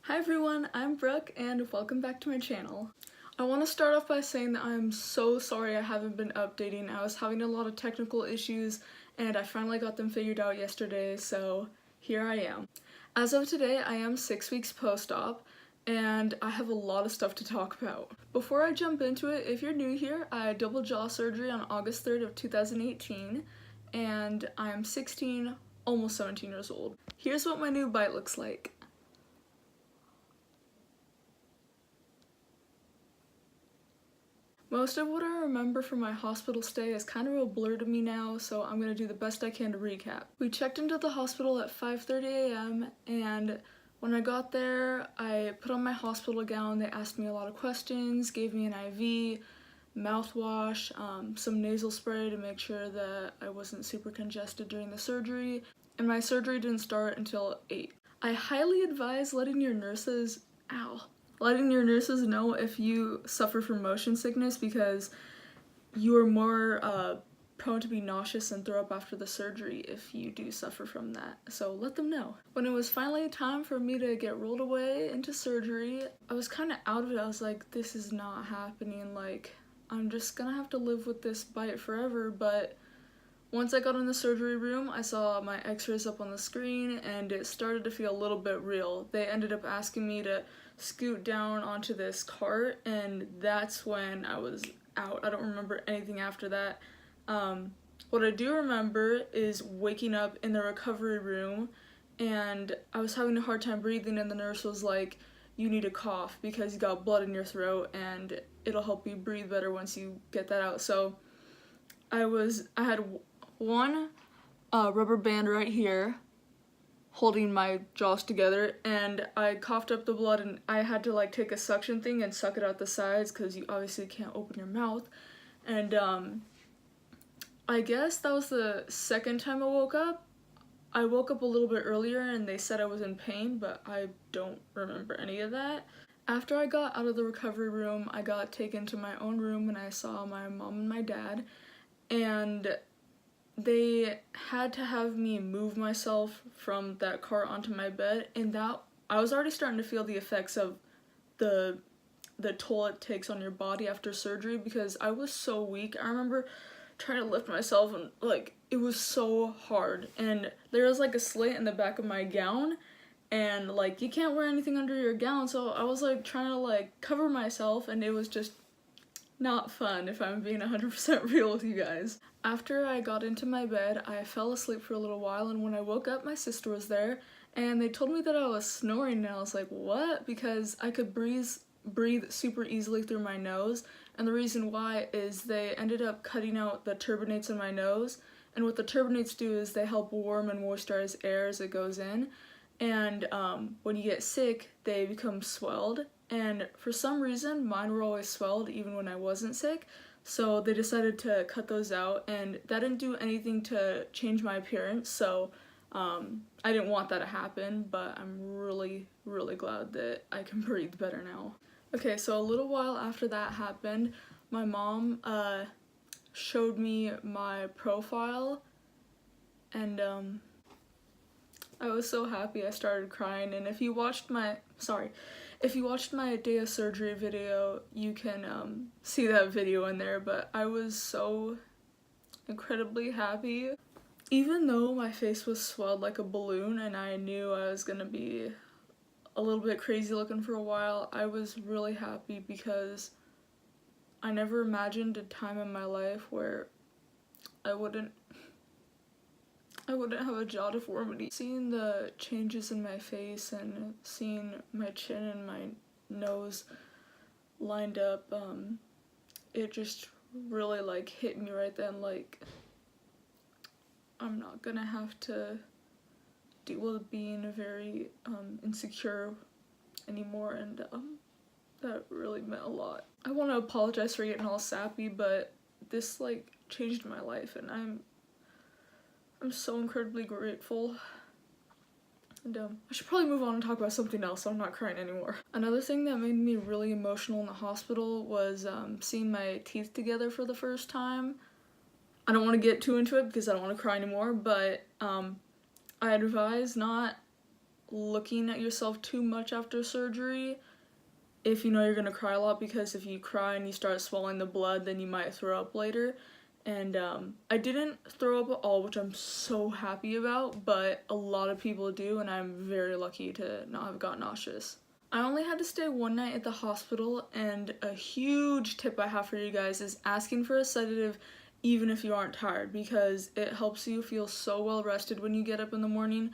Hi everyone, I'm Brooke and welcome back to my channel. I want to start off by saying that I'm so sorry I haven't been updating. I was having a lot of technical issues and I finally got them figured out yesterday, so here I am. As of today, I am 6 weeks post-op and I have a lot of stuff to talk about. Before I jump into it, if you're new here, I had double jaw surgery on August 3rd of 2018 and I'm 16, almost 17 years old. Here's what my new bite looks like. Most of what I remember from my hospital stay is kind of a blur to me now, so I'm going to do the best I can to recap. We checked into the hospital at 5:30 a.m. and when I got there, I put on my hospital gown. They asked me a lot of questions, gave me an IV, mouthwash, some nasal spray to make sure that I wasn't super congested during the surgery, and my surgery didn't start until 8. I highly advise letting your nurses know if you suffer from motion sickness because you are more prone to be nauseous and throw up after the surgery if you do suffer from that. So let them know. When it was finally time for me to get rolled away into surgery, I was kind of out of it. I was like, this is not happening. Like, I'm just gonna have to live with this bite forever. But once I got in the surgery room, I saw my x-rays up on the screen and it started to feel a little bit real. They ended up asking me to scoot down onto this cart and that's when I was out. I don't remember anything after that. What I do remember is waking up in the recovery room and I was having a hard time breathing and the nurse was like, you need to cough because you got blood in your throat and it'll help you breathe better once you get that out. So I had one rubber band right here holding my jaws together and I coughed up the blood and I had to like take a suction thing and suck it out the sides because you obviously can't open your mouth. And I guess that was the second time I woke up. I woke up a little bit earlier and they said I was in pain, but I don't remember any of that. After I got out of the recovery room, I got taken to my own room and I saw my mom and my dad, and they had to have me move myself from that cart onto my bed, and that I was already starting to feel the effects of the toll it takes on your body after surgery because I was so weak. I remember trying to lift myself and like it was so hard, and there was like a slit in the back of my gown and like you can't wear anything under your gown, so I was like trying to like cover myself and it was just not fun, if I'm being 100% real with you guys. After I got into my bed, I fell asleep for a little while, and when I woke up, my sister was there, and they told me that I was snoring, and I was like, what? Because I could breathe super easily through my nose, and the reason why is they ended up cutting out the turbinates in my nose, and what the turbinates do is they help warm and moisturize air as it goes in, and when you get sick, they become swelled. And for some reason, mine were always swelled even when I wasn't sick, so they decided to cut those out, and that didn't do anything to change my appearance, so I didn't want that to happen, but I'm really, really glad that I can breathe better now. Okay, so a little while after that happened, my mom showed me my profile, and I was so happy I started crying, and if you watched my day of surgery video, you can see that video in there, but I was so incredibly happy. Even though my face was swelled like a balloon and I knew I was gonna be a little bit crazy looking for a while, I was really happy because I never imagined a time in my life where I wouldn't have a jaw deformity. Seeing the changes in my face and seeing my chin and my nose lined up, it just really like hit me right then, like I'm not gonna have to deal with being very insecure anymore, and that really meant a lot. I want to apologize for getting all sappy, but this like changed my life and I'm so incredibly grateful. And I should probably move on and talk about something else so I'm not crying anymore. Another thing that made me really emotional in the hospital was seeing my teeth together for the first time. I don't want to get too into it because I don't want to cry anymore, but I advise not looking at yourself too much after surgery if you know you're gonna cry a lot, because if you cry and you start swallowing the blood, then you might throw up later. And I didn't throw up at all, which I'm so happy about, but a lot of people do, and I'm very lucky to not have got nauseous. I only had to stay one night at the hospital, and a huge tip I have for you guys is asking for a sedative even if you aren't tired, because it helps you feel so well rested when you get up in the morning.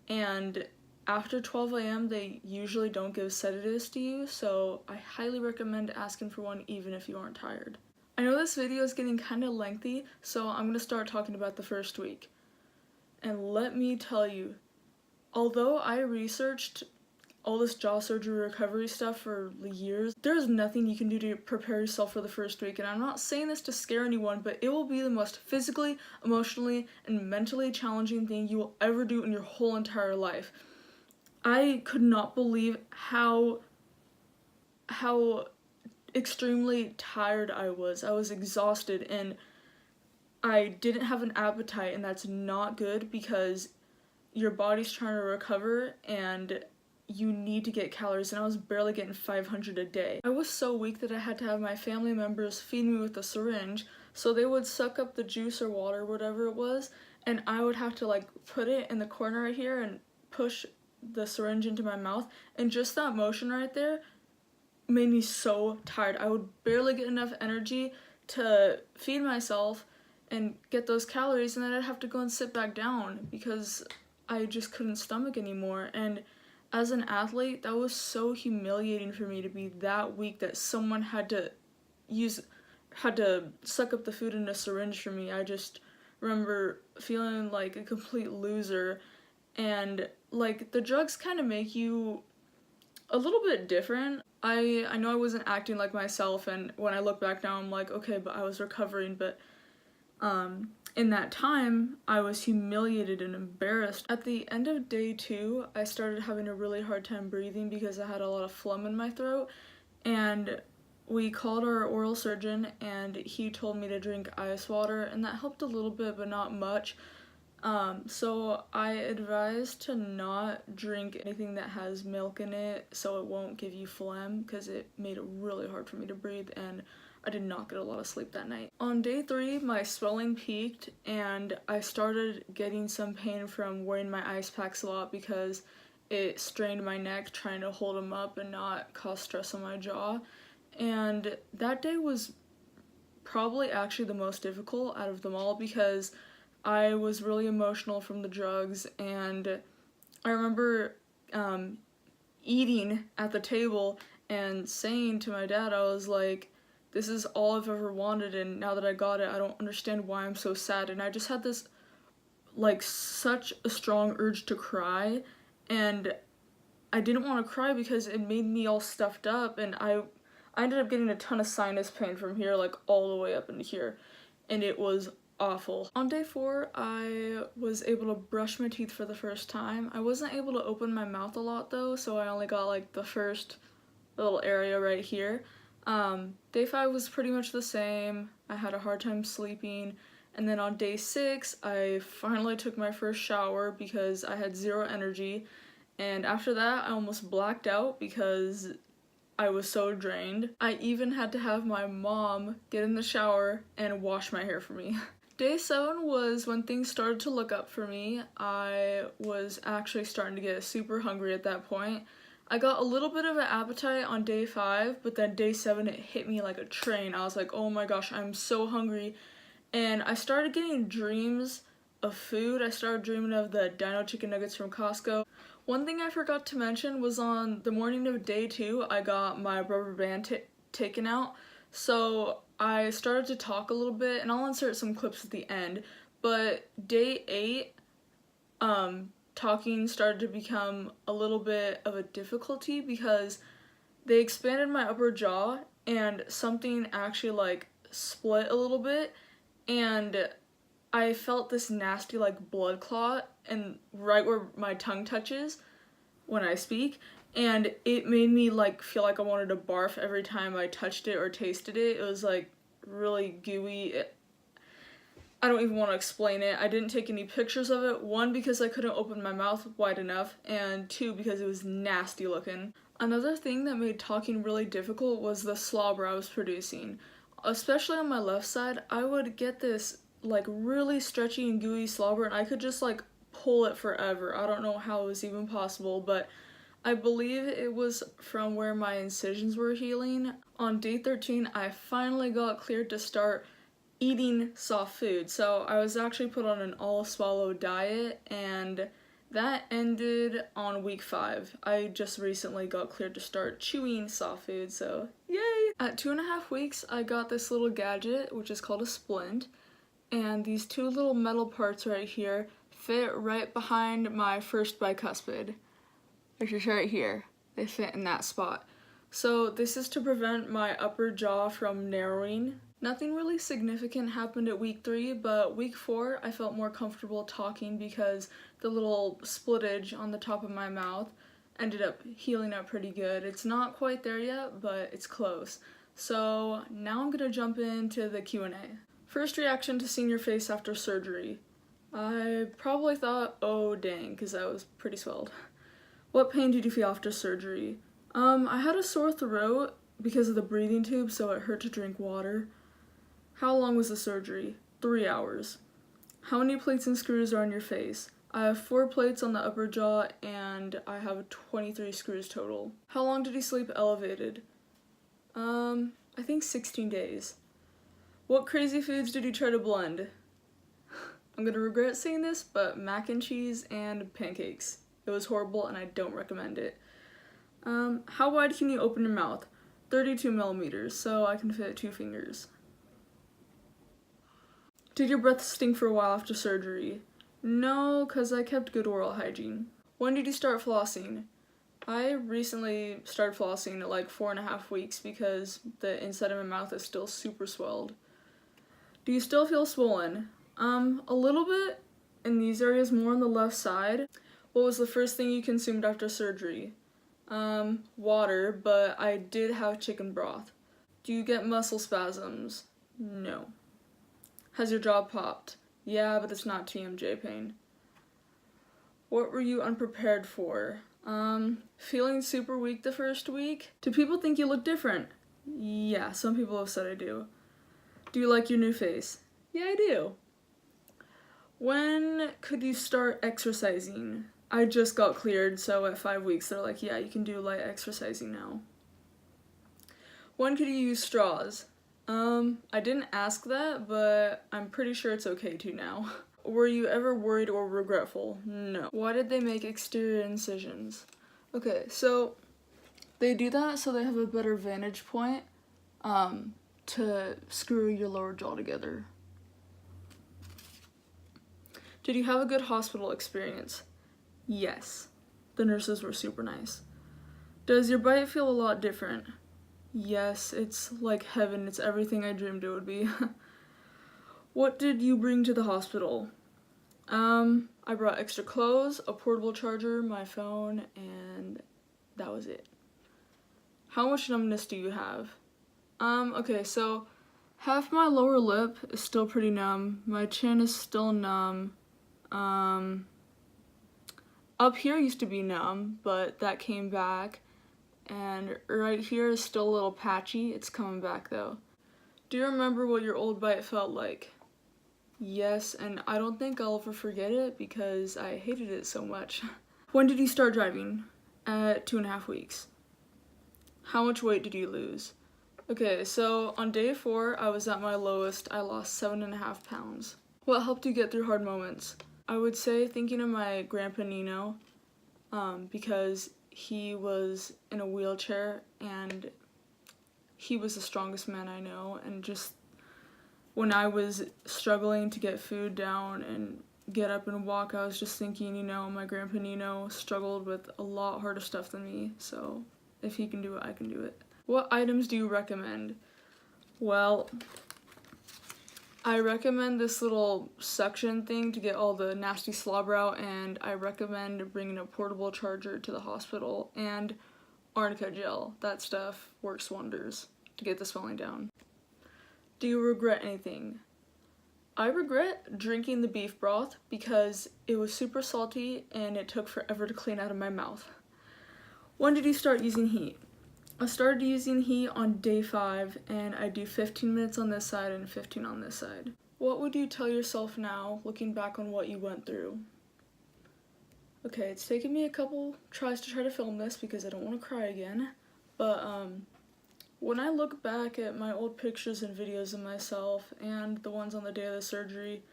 And after 12 a.m. they usually don't give sedatives to you, so I highly recommend asking for one even if you aren't tired. I know this video is getting kind of lengthy, so I'm going to start talking about the first week. And let me tell you, although I researched all this jaw surgery recovery stuff for years, there's nothing you can do to prepare yourself for the first week. And I'm not saying this to scare anyone, but it will be the most physically, emotionally, and mentally challenging thing you will ever do in your whole entire life. I could not believe how extremely tired I was. I was exhausted, and I didn't have an appetite, and that's not good because your body's trying to recover and you need to get calories, and I was barely getting 500 a day. I was so weak that I had to have my family members feed me with a syringe, so they would suck up the juice or water, whatever it was, and I would have to like put it in the corner right here and push the syringe into my mouth, and just that motion right there made me so tired. I would barely get enough energy to feed myself and get those calories, and then I'd have to go and sit back down because I just couldn't stomach anymore. And as an athlete, that was so humiliating for me to be that weak that someone had to suck up the food in a syringe for me. I just remember feeling like a complete loser, and like the drugs kind of make you a little bit different. I know I wasn't acting like myself, and when I look back now I'm like, okay, but I was recovering, but in that time I was humiliated and embarrassed. At the end of day 2, I started having a really hard time breathing because I had a lot of phlegm in my throat, and we called our oral surgeon and he told me to drink ice water, and that helped a little bit but not much. So I advise to not drink anything that has milk in it so it won't give you phlegm, because it made it really hard for me to breathe and I did not get a lot of sleep that night. On day 3, my swelling peaked and I started getting some pain from wearing my ice packs a lot because it strained my neck trying to hold them up and not cause stress on my jaw. And that day was probably actually the most difficult out of them all because I was really emotional from the drugs, and I remember eating at the table and saying to my dad, I was like, this is all I've ever wanted, and now that I got it, I don't understand why I'm so sad. And I just had this, like, such a strong urge to cry, and I didn't want to cry because it made me all stuffed up, and I ended up getting a ton of sinus pain from here, like, all the way up into here, and it was awful. On day 4, I was able to brush my teeth for the first time. I wasn't able to open my mouth a lot though, so I only got like the first little area right here. Day 5 was pretty much the same. I had a hard time sleeping, and then on day 6, I finally took my first shower because I had zero energy, and after that I almost blacked out because I was so drained. I even had to have my mom get in the shower and wash my hair for me. Day 7 was when things started to look up for me. I was actually starting to get super hungry at that point. I got a little bit of an appetite on day 5, but then day 7 it hit me like a train. I was like, oh my gosh, I'm so hungry. And I started getting dreams of food. I started dreaming of the dino chicken nuggets from Costco. One thing I forgot to mention was on the morning of day 2, I got my rubber band taken out. So I started to talk a little bit, and I'll insert some clips at the end, but day 8, talking started to become a little bit of a difficulty because they expanded my upper jaw and something actually like split a little bit, and I felt this nasty like blood clot and right where my tongue touches when I speak, and it made me like feel like I wanted to barf every time I touched it or tasted it. It was like really gooey. I don't even want to explain it. I didn't take any pictures of it. One, because I couldn't open my mouth wide enough, and two, because it was nasty looking. Another thing that made talking really difficult was the slobber I was producing. Especially on my left side, I would get this like really stretchy and gooey slobber, and I could just like pull it forever. I don't know how it was even possible, but I believe it was from where my incisions were healing. On day 13, I finally got cleared to start eating soft food. So I was actually put on an all-swallow diet, and that ended on week 5. I just recently got cleared to start chewing soft food, so yay! At 2.5 weeks, I got this little gadget, which is called a splint, and these 2 little metal parts right here fit right behind my first bicuspid, which is right here. They fit in that spot. So this is to prevent my upper jaw from narrowing. Nothing really significant happened at week 3, but week 4 I felt more comfortable talking because the little splittage on the top of my mouth ended up healing up pretty good. It's not quite there yet, but it's close. So now I'm gonna jump into the Q&A. First reaction to seeing your face after surgery. I probably thought, oh dang, because I was pretty swelled. What pain did you feel after surgery? I had a sore throat because of the breathing tube, so it hurt to drink water. How long was the surgery? 3 hours. How many plates and screws are on your face? I have 4 plates on the upper jaw, and I have 23 screws total. How long did you sleep elevated? I think 16 days. What crazy foods did you try to blend? I'm gonna regret saying this, but mac and cheese and pancakes. It was horrible and I don't recommend it. How wide can you open your mouth? 32 millimeters, so I can fit 2 fingers. Did your breath stink for a while after surgery? No, because I kept good oral hygiene. When did you start flossing? I recently started flossing at like 4.5 weeks because the inside of my mouth is still super swelled. Do you still feel swollen? A little bit in these areas, more on the left side. What was the first thing you consumed after surgery? Water, but I did have chicken broth. Do you get muscle spasms? No. Has your jaw popped? Yeah, but it's not TMJ pain. What were you unprepared for? Feeling super weak the first week. Do people think you look different? Yeah, some people have said I do. Do you like your new face? Yeah, I do. When could you start exercising? I just got cleared, so at 5 weeks they're like, yeah, you can do light exercising now. When could you use straws? I didn't ask that, but I'm pretty sure it's okay to now. Were you ever worried or regretful? No. Why did they make exterior incisions? Okay, so they do that so they have a better vantage point to screw your lower jaw together. Did you have a good hospital experience? Yes. The nurses were super nice. Does your bite feel a lot different? Yes, it's like heaven. It's everything I dreamed it would be. What did you bring to the hospital? I brought extra clothes, a portable charger, my phone, and that was it. How much numbness do you have? Okay, so half my lower lip is still pretty numb. My chin is still numb. Up here used to be numb, but that came back. And right here is still a little patchy. It's coming back though. Do you remember what your old bite felt like? Yes, and I don't think I'll ever forget it because I hated it so much. When did you start driving? At 2.5 weeks. How much weight did you lose? Okay, so on day 4, I was at my lowest. I lost 7.5 pounds. What helped you get through hard moments? I would say thinking of my grandpa Nino, because he was in a wheelchair and he was the strongest man I know, and just when I was struggling to get food down and get up and walk, I was just thinking, you know, my grandpa Nino struggled with a lot harder stuff than me, so if he can do it, I can do it. What items do you recommend? Well, I recommend this little suction thing to get all the nasty slobber out, and I recommend bringing a portable charger to the hospital, and arnica gel. That stuff works wonders to get the swelling down. Do you regret anything? I regret drinking the beef broth because it was super salty and it took forever to clean out of my mouth. When did you start using heat? I started using heat on day 5, and I do 15 minutes on this side and 15 on this side. What would you tell yourself now, looking back on what you went through? Okay, it's taken me a couple tries to try to film this because I don't want to cry again, but when I look back at my old pictures and videos of myself and the ones on the day of the surgery,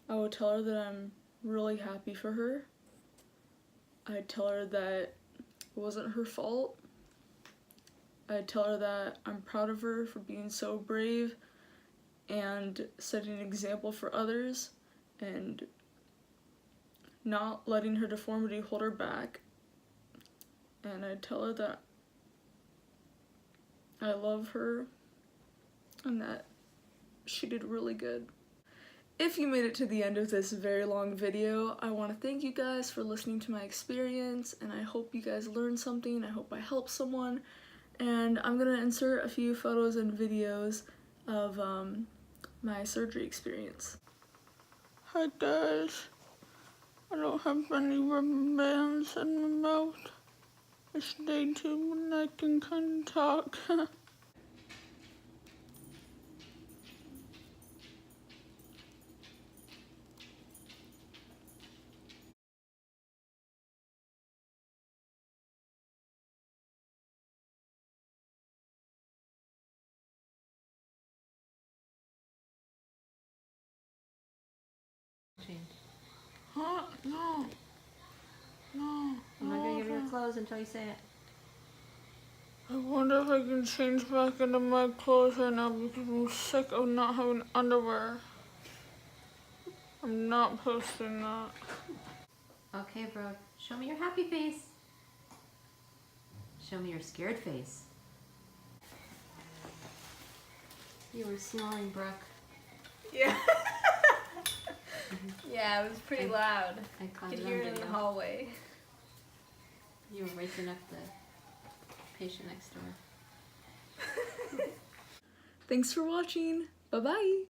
I would tell her that I'm really happy for her. I'd tell her that it wasn't her fault. I'd tell her that I'm proud of her for being so brave and setting an example for others and not letting her deformity hold her back. And I'd tell her that I love her and that she did really good. If you made it to the end of this very long video, I want to thank you guys for listening to my experience, and I hope you guys learned something. I hope I helped someone, and I'm gonna insert a few photos and videos of my surgery experience. Hi guys, I don't have any rubber bands in my mouth. It's day 2 when I can kind of talk. Huh? No. No. I'm not gonna give you your clothes until you say it. I wonder if I can change back into my clothes right now because I'm sick of not having underwear. I'm not posting that. Okay, Brooke. Show me your happy face. Show me your scared face. You were snoring, Brooke. Yeah. Yeah, it was pretty loud. I You caught could it hear on it in the video. hallway. You were waking up the patient next door. Thanks for watching. Bye-bye.